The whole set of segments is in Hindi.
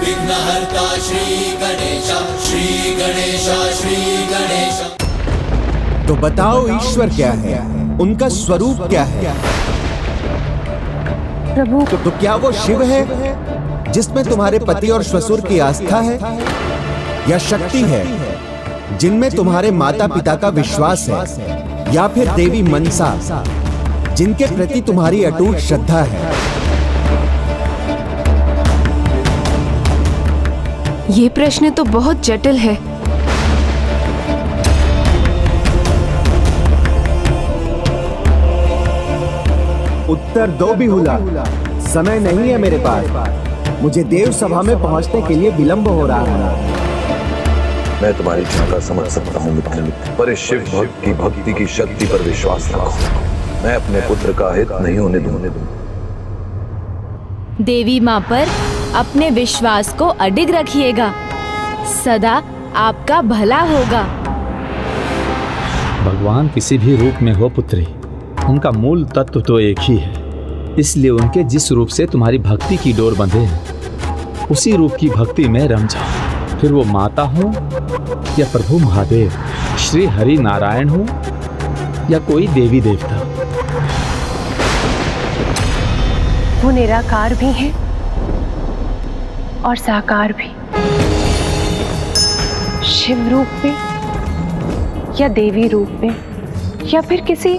विघ्नहर्ता श्री गणेश, श्री गणेश, श्री गणेश। तो बताओ ईश्वर क्या है, उनका स्वरूप क्या है? प्रभु तो क्या वो शिव है जिसमें तुम्हारे पति और ससुर की आस्था है, या शक्ति है जिनमें तुम्हारे माता पिता का विश्वास है, या फिर देवी मनसा जिनके प्रति तुम्हारी अटूट श्रद्धा है? ये प्रश्न तो बहुत जटिल है। उत्तर दो बिहुला, समय नहीं है मेरे पास। मुझे देव सभा में पहुंचने के लिए विलंब हो रहा है। मैं तुम्हारी चिंता समझ सकता हूँ मित्र, पर इस शिव भक्त की भक्ति की शक्ति पर विश्वास रखो। मैं अपने पुत्र का हित नहीं होने दूंगा। देवी माँ पर अपने विश्वास को अडिग रखिएगा, सदा आपका भला होगा। भगवान किसी भी रूप में हो पुत्री, उनका मूल तत्व तो एक ही है। इसलिए उनके जिस रूप से तुम्हारी भक्ति की डोर बंधे है, उसी रूप की भक्ति में रम जाओ। फिर वो माता हो या प्रभु महादेव, श्री हरि नारायण हो या कोई देवी देवता। वो निराकार भी है और साकार भी। शिव रूप में या देवी रूप में या फिर किसी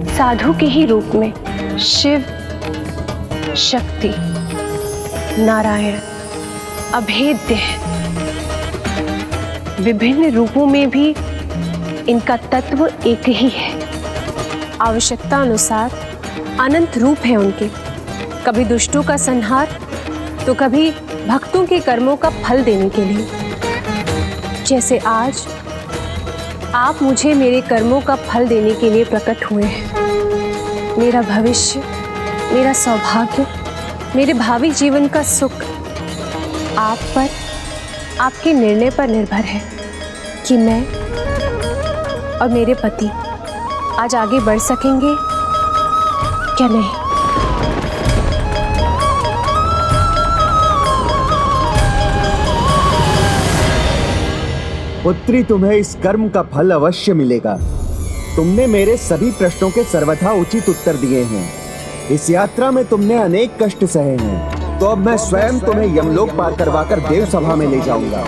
साधु के ही रूप में, शिव, शक्ति, नारायण अभेद्य है। विभिन्न रूपों में भी इनका तत्व एक ही है। आवश्यकता अनुसार अनंत रूप है उनके, कभी दुष्टों का संहार तो कभी भक्तों के कर्मों का फल देने के लिए। जैसे आज आप मुझे मेरे कर्मों का फल देने के लिए प्रकट हुए हैं। मेरा भविष्य, मेरा सौभाग्य, मेरे भावी जीवन का सुख आप पर, आपके निर्णय पर निर्भर है कि मैं और मेरे पति आज आगे बढ़ सकेंगे क्या नहीं। पुत्री, तुम्हें इस कर्म का फल अवश्य मिलेगा। तुमने मेरे सभी प्रश्नों के सर्वथा उचित उत्तर दिए हैं। इस यात्रा में तुमने अनेक कष्ट सहे हैं, तो अब मैं स्वयं तुम्हें यमलोक पार करवाकर देव सभा में ले जाऊंगा।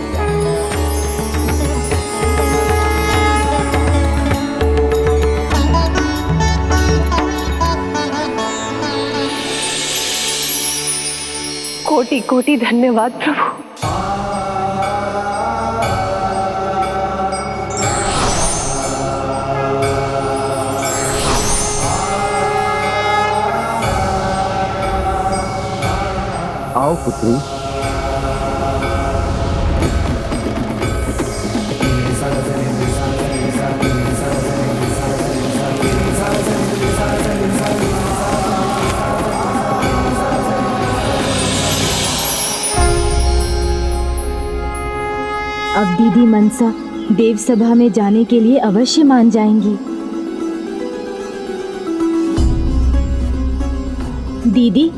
कोटि कोटि धन्यवाद प्रभु। आओ पुत्री। अब दीदी मनसा देव सभा में जाने के लिए अवश्य मान जाएंगी। दीदी,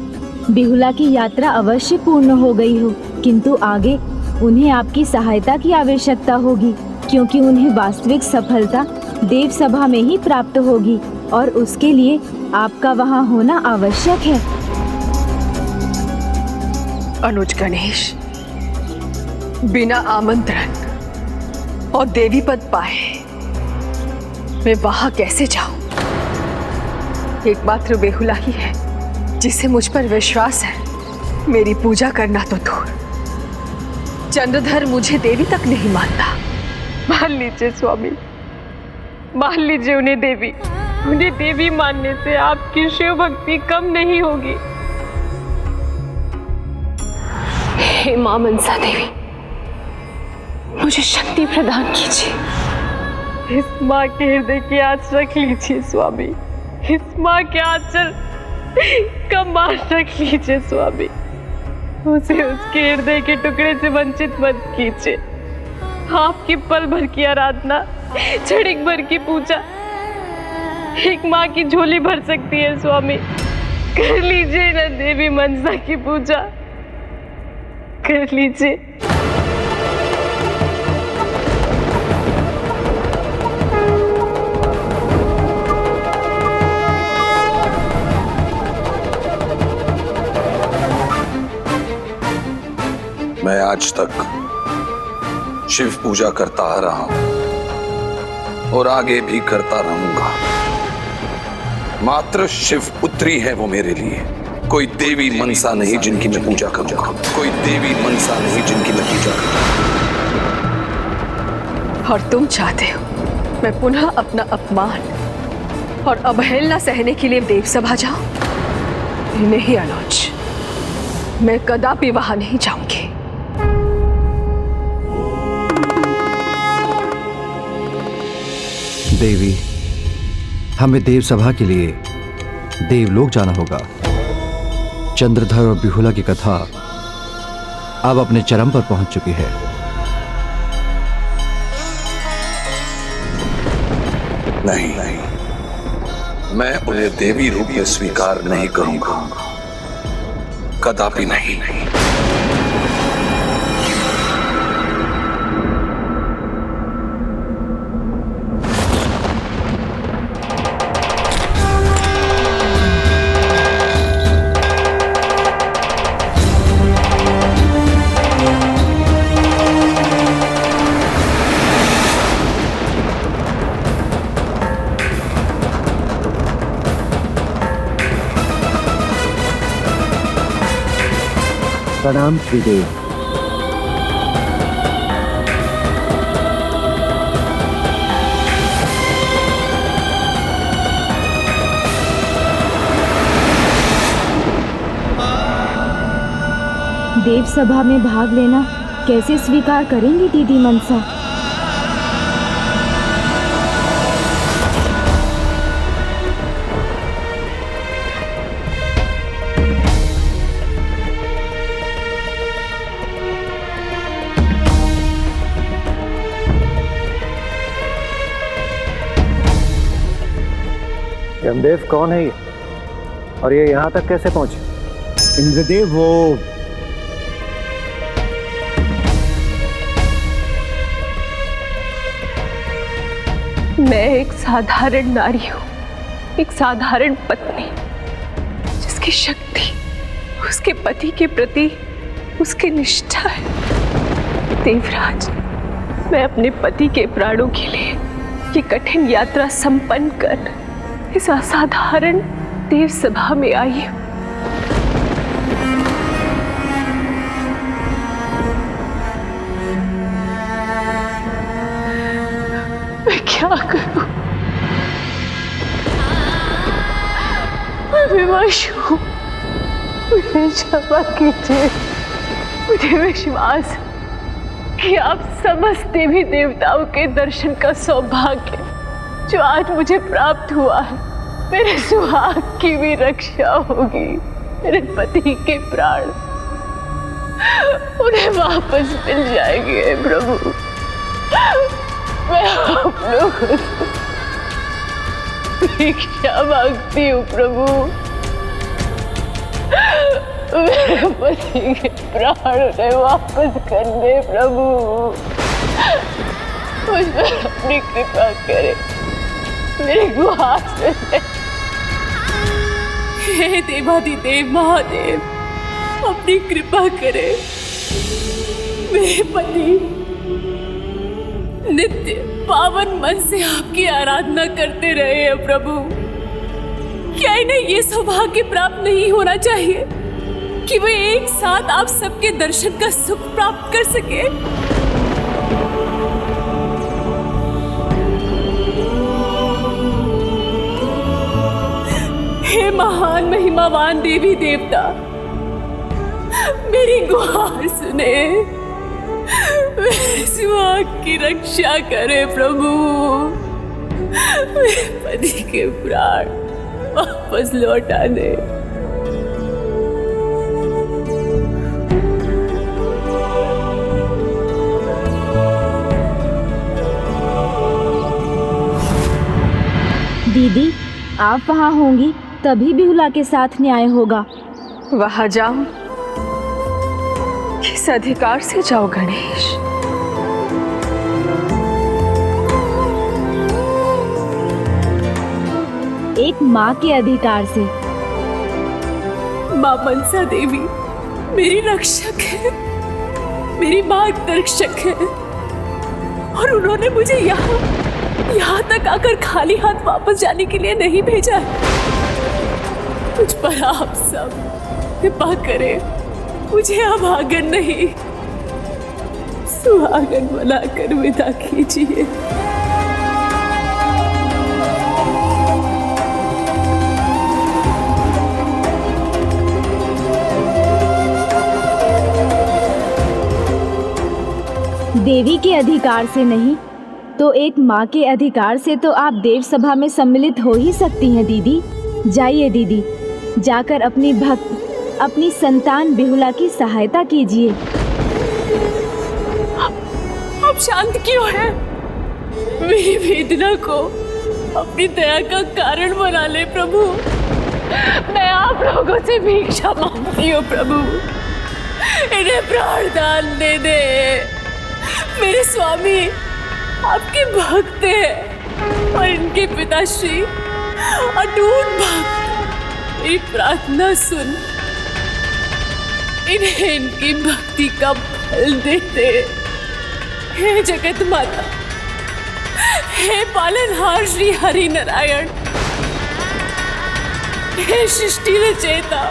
बिहुला की यात्रा अवश्य पूर्ण हो गई हो, किंतु आगे उन्हें आपकी सहायता की आवश्यकता होगी, क्योंकि उन्हें वास्तविक सफलता देव सभा में ही प्राप्त होगी और उसके लिए आपका वहां होना आवश्यक है। अनुज गणेश, बिना आमंत्रण और देवी पद पाए मैं वहां कैसे जाऊं? एकमात्र बेहुला ही है जिसे मुझ पर विश्वास है। मेरी पूजा करना तो दूर, चंद्रधर मुझे देवी तक नहीं मानता। मान लीजिए स्वामी, मान लीजिए उन्हें देवी मानने से आपकी शिव भक्ति कम नहीं होगी। हे मां मनसा देवी, मुझे शक्ति प्रदान कीजिए। इस माँ के हृदय की आँच रख लीजिए स्वामी, इस माँ के आंचल का मार रख लीजिए स्वामी। उसे उसके हृदय के टुकड़े से वंचित मत कीजिए। आपकी पल भर की आराधना, क्षणिक भर की पूजा एक माँ की झोली भर सकती है स्वामी। कर लीजिए ना देवी मनसा की पूजा। कर लीजिए। मैं आज तक शिव पूजा करता आ रहा हूं और आगे भी करता रहूंगा। मात्र शिव पुत्री है वो मेरे लिए, कोई देवी मनसा नहीं जिनकी मैं पूजा करूंगा, कोई देवी मनसा नहीं जिनकी मैं पूजा करूंगा। और तुम चाहते हो मैं पुनः अपना अपमान और अवहेलना सहने के लिए देव सभा जाऊं? नहीं अनुज, मैं कदापि वहां नहीं जाऊंगी। देवी, हमें देव सभा के लिए देवलोक जाना होगा। चंद्रधर और बिहुला की कथा अब अपने चरम पर पहुंच चुकी है। नहीं, मैं उन्हें देवी रूप में स्वीकार नहीं करूंगा, कदापि नहीं। प्रणाम त्रिदेव। देव सभा में भाग लेना कैसे स्वीकार करेंगी दीदी मनसा? यमदेव कौन है ये? और ये यहाँ तक कैसे पहुंचे? इंद्रदेव, वो मैं एक साधारण नारी हूं, एक साधारण पत्नी जिसकी शक्ति उसके पति के प्रति उसकी निष्ठा है। देवराज, मैं अपने पति के प्राणों के लिए ये कठिन यात्रा संपन्न कर इस असाधारण देव सभा में आई हूं। मैं क्या करूं? मैं विवश हूं। मुझे क्षमा कीजिए। मुझे विश्वास कि आप समस्त देवी देवताओं के दर्शन का सौभाग्य जो आज मुझे प्राप्त हुआ है, मेरे सुहाग की भी रक्षा होगी। मेरे पति के प्राण उन्हें वापस मिल जाएंगे प्रभु। मैं आप लोगों से भिक्षा मांगती हूँ प्रभु। मेरे पति के प्राण उन्हें वापस कर दे प्रभु। मुझ पर अपनी कृपा करे, मेरी गुहार सुने। हे देवाधिदेव महादेव, अपनी कृपा करे। मेरे पति नित्य पावन मन से आपकी आराधना करते रहे हैं प्रभु। क्या इन्हें ये सौभाग्य प्राप्त नहीं होना चाहिए कि वे एक साथ आप सबके दर्शन का सुख प्राप्त कर सके? हे महान महिमावान देवी देवता, मेरी गुहार सुने, मेरे सुहाग की रक्षा करे प्रभु। मेरे पति के प्राण वापस लौटा दे। दीदी, आप वहाँ होंगी तभी बिहुला के साथ न्याय होगा। वहां जाऊं किस अधिकार से जाओ गणेश? एक माँ के अधिकार से। माँ मनसा देवी मेरी रक्षक है, मेरी मार्गदर्शक है, और उन्होंने मुझे यहाँ तक आकर खाली हाथ वापस जाने के लिए नहीं भेजा है। मुझ पर आप सब कृपा करें, मुझे अभागन नहीं सुहागन बनाकर विदा कीजिए। देवी के अधिकार से नहीं तो एक माँ के अधिकार से तो आप देव सभा में सम्मिलित हो ही सकती हैं दीदी। जाइए दीदी, जाकर अपनी भक्त, अपनी संतान बिहुला की सहायता कीजिए। आप शांत क्यों हैं? मेरी वेदना को अपनी दया का कारण बना ले प्रभु। मैं आप लोगों से भिक्षा मांगती हूँ प्रभु, इन्हें प्राणदान दे दे। मेरे स्वामी आपके भक्त हैं और इनके पिताश्री अटूट भक्त। मेरी प्रार्थना सुन, इन्हें इनकी भक्ति का फल दे दे। हे जगत माता, हे पालनहार श्री हरि नारायण, हे सृष्टि रचयिता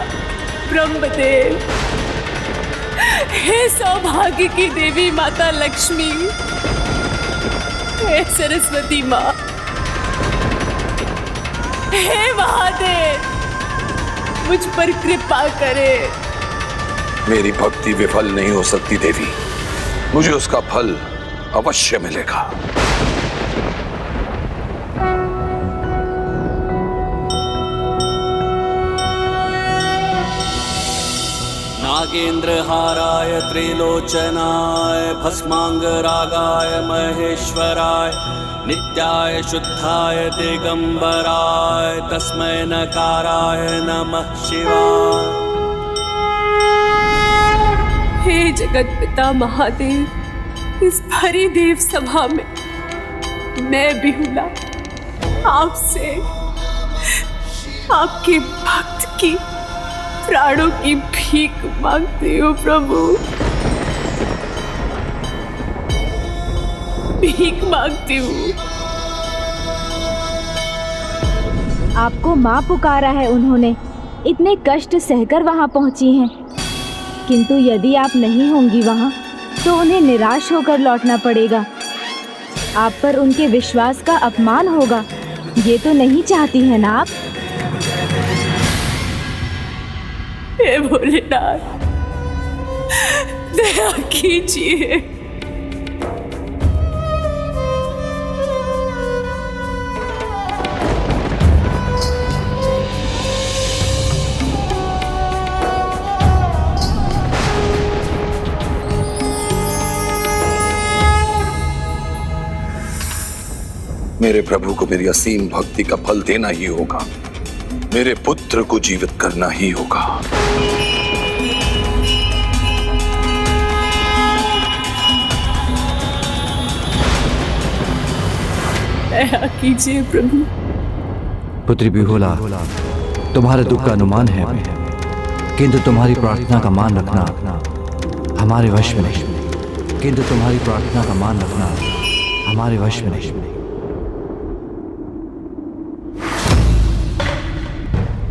ब्रह्मदेव, हे सौभाग्य की देवी माता लक्ष्मी, हे सरस्वती माँ, हे महादेव, मुझ पर कृपा करे। मेरी भक्ति विफल नहीं हो सकती देवी, मुझे उसका फल अवश्य मिलेगा। नागेन्द्रहाराय त्रिलोचनाय भस्मांगरागाय महेश्वराय नित्याय शुद्धाय दिगंबराय तस्मै नकाराय नमः शिवाय। हे जगत पिता महादेव, इस भरी देव सभा में मैं बिहुला आपसे आपके भक्त की प्राणों की भीख मांगती हूँ प्रभु, भीख मांगती हूँ। आपको माँ पुकारा है उन्होंने, इतने कष्ट सहकर वहाँ पहुँची हैं। किंतु यदि आप नहीं होंगी वहाँ तो उन्हें निराश होकर लौटना पड़ेगा। आप पर उनके विश्वास का अपमान होगा, ये तो नहीं चाहती हैं ना आप? हे भोलेनाथ, दया कीजिए। मेरे प्रभु को मेरी असीम भक्ति का फल देना ही होगा, मेरे पुत्र को जीवित करना ही होगा। दया कीजिए प्रभु। पुत्री बिहुला, तुम्हारे दुख का अनुमान है, किंतु तुम्हारी प्रार्थना का मान रखना हमारे वश में नहीं। किंतु तुम्हारी प्रार्थना का मान रखना हमारे वश में नहीं।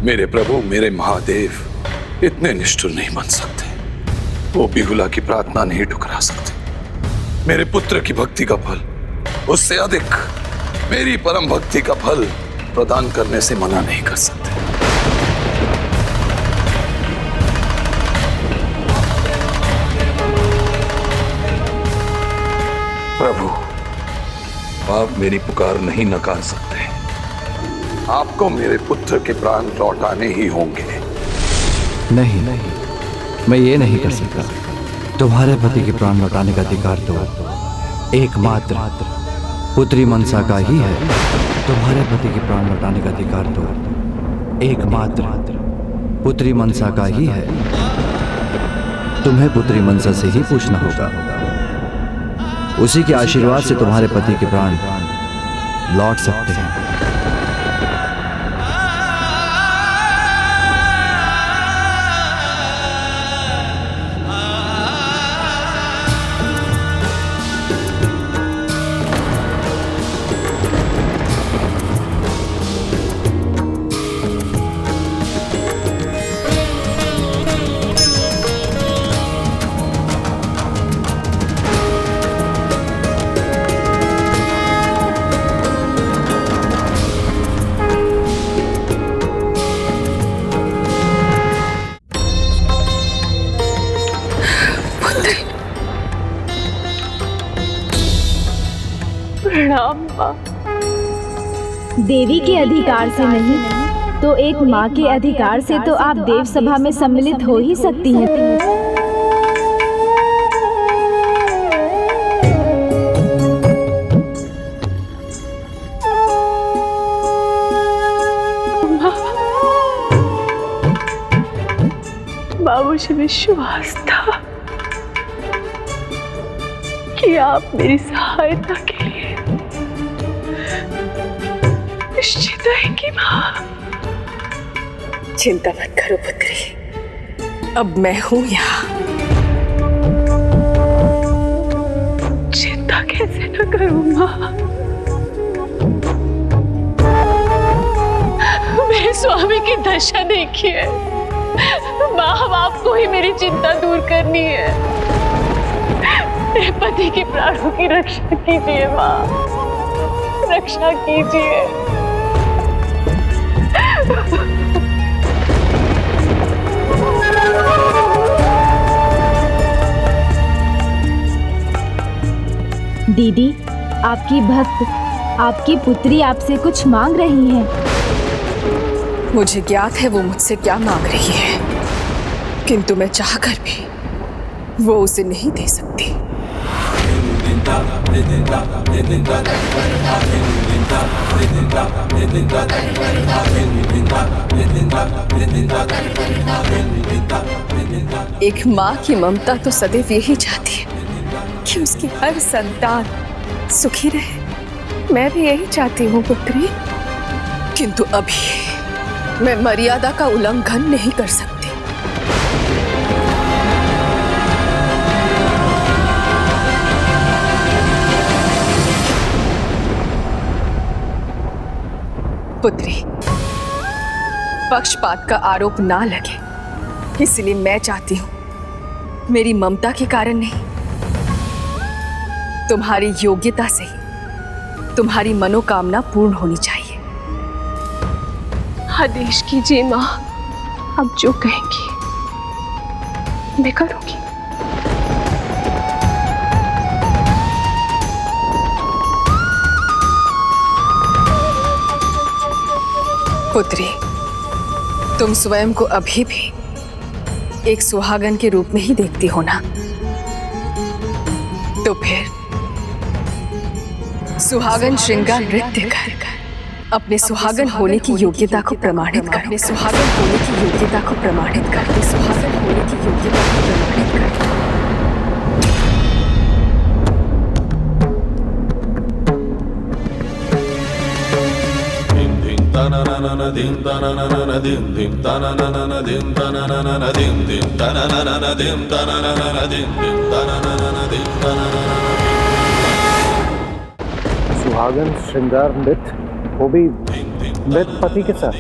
मेरे प्रभु, मेरे महादेव इतने निष्ठुर नहीं बन सकते। वो बिहुला की प्रार्थना नहीं ठुकरा सकते। मेरे पुत्र की भक्ति का फल उससे अधिक मेरी परम भक्ति का फल प्रदान करने से मना नहीं कर सकते। प्रभु, आप मेरी पुकार नहीं नकार सकते। आपको मेरे पुत्र के प्राण लौटाने ही होंगे। नहीं, मैं ये नहीं कर सकता। तुम्हारे पति के प्राण लौटाने का अधिकार तो एकमात्र पुत्री मनसा का ही है। तुम्हारे पति के प्राण लौटाने का अधिकार तो एकमात्र पुत्री मनसा का ही है। तुम्हें पुत्री मनसा से ही पूछना होगा। उसी के आशीर्वाद से तुम्हारे पति के प्राण लौट सकते हैं। प्रणाम माँ। देवी के अधिकार से नहीं तो एक माँ के अधिकार से तो आप देव सभा में सम्मिलित हो ही सकती हैं। माँ, मुझे विश्वास था कि आप मेरी सहायता के लिए निश्चित आएंगी माँ। चिंता मत करो पुत्री, अब मैं हूं यहाँ। चिंता कैसे न करूं माँ। मेरे स्वामी की दशा देखिए माँ, अब आपको ही मेरी चिंता दूर करनी है। मेरे पति के प्राणों की रक्षा कीजिए माँ, रक्षा कीजिए। दीदी, आपकी भक्त, आपकी पुत्री आपसे कुछ मांग रही है। मुझे ज्ञात है वो मुझसे क्या मांग रही है, किंतु मैं चाहकर भी वो उसे नहीं दे सकती। एक माँ की ममता तो सदैव यही चाहती है कि उसकी हर संतान सुखी रहे। मैं भी यही चाहती हूँ पुत्री, किंतु अभी मैं मर्यादा का उल्लंघन नहीं कर सकती। पुत्री, पक्षपात का आरोप ना लगे, इसलिए मैं चाहती हूं, मेरी ममता के कारण नहीं, तुम्हारी योग्यता से ही तुम्हारी मनोकामना पूर्ण होनी चाहिए। आदेश कीजिए माँ, अब जो कहेंगी मैं करूंगी। पुत्री, तुम स्वयं को अभी भी एक सुहागन के रूप में ही देखती हो ना, तो फिर सुहागन श्रृंगार नृत्य कर अपने सुहागन होने की योग्यता को प्रमाणित कर, अपने सुहागन होने की योग्यता को प्रमाणित कर, अपने सुहागन होने की योग्यता को प्रमाणित कर। सुहागन श्रृंगार नृत्य, वो भी मृत पति के साथ,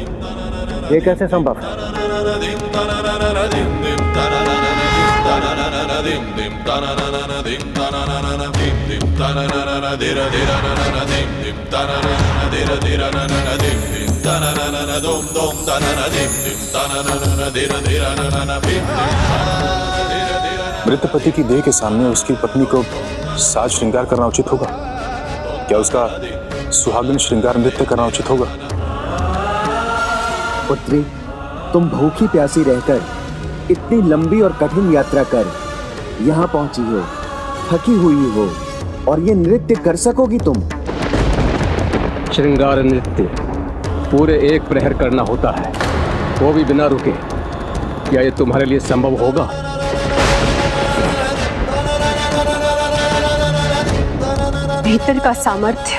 ये कैसे संभव है? मृत पति की देह के सामने उसकी पत्नी को साज श्रृंगार करना उचित होगा क्या? उसका सुहागन श्रृंगार नृत्य करना उचित होगा? पुत्री, तुम भूखी प्यासी रहकर इतनी लंबी और कठिन यात्रा कर यहाँ पहुंची हो, थकी हुई हो, और ये नृत्य कर सकोगी तुम? श्रृंगार नृत्य पूरे 1 प्रहर करना होता है, वो भी बिना रुके। क्या ये तुम्हारे लिए संभव होगा? भीतर का सामर्थ्य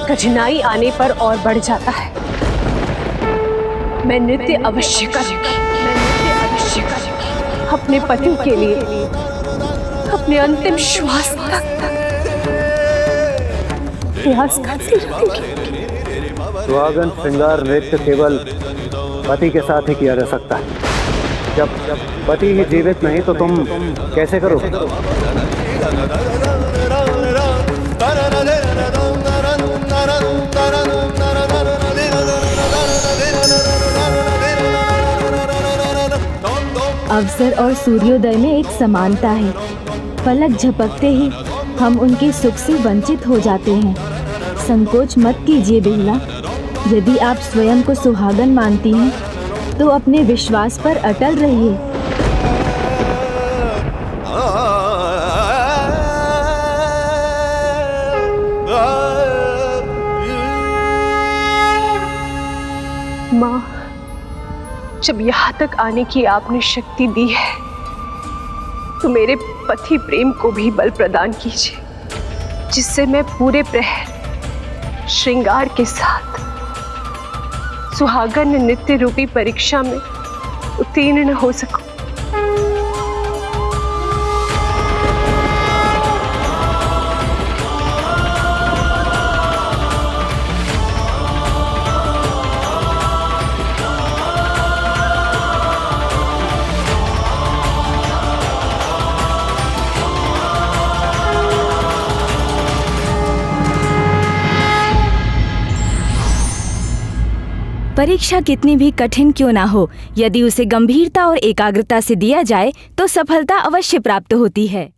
कठिनाई आने पर और बढ़ जाता है। मैं नृत्य अवश्य करूंगी, अपने पति के लिए, अपने अंतिम श्वास तक प्रयास करती रहूंगी। सुहागन श्रृंगार नृत्य केवल पति के साथ ही किया जा सकता है। जब पति ही जीवित नहीं तो तुम कैसे करोगे? अवसर और सूर्योदय में एक समानता है। पलक झपकते ही हम उनके सुख से वंचित हो जाते हैं। संकोच मत कीजिए बेहुला। यदि आप स्वयं को सुहागन मानती हैं तो अपने विश्वास पर अटल रहिए। माँ, जब यहाँ तक आने की आपने शक्ति दी है तो मेरे पति प्रेम को भी बल प्रदान कीजिए, जिससे मैं पूरे प्रहर श्रृंगार के साथ सुहागन नृत्य रूपी परीक्षा में उत्तीर्ण हो सकूं। परीक्षा कितनी भी कठिन क्यों ना हो, यदि उसे गंभीरता और एकाग्रता से दिया जाए तो सफलता अवश्य प्राप्त होती है।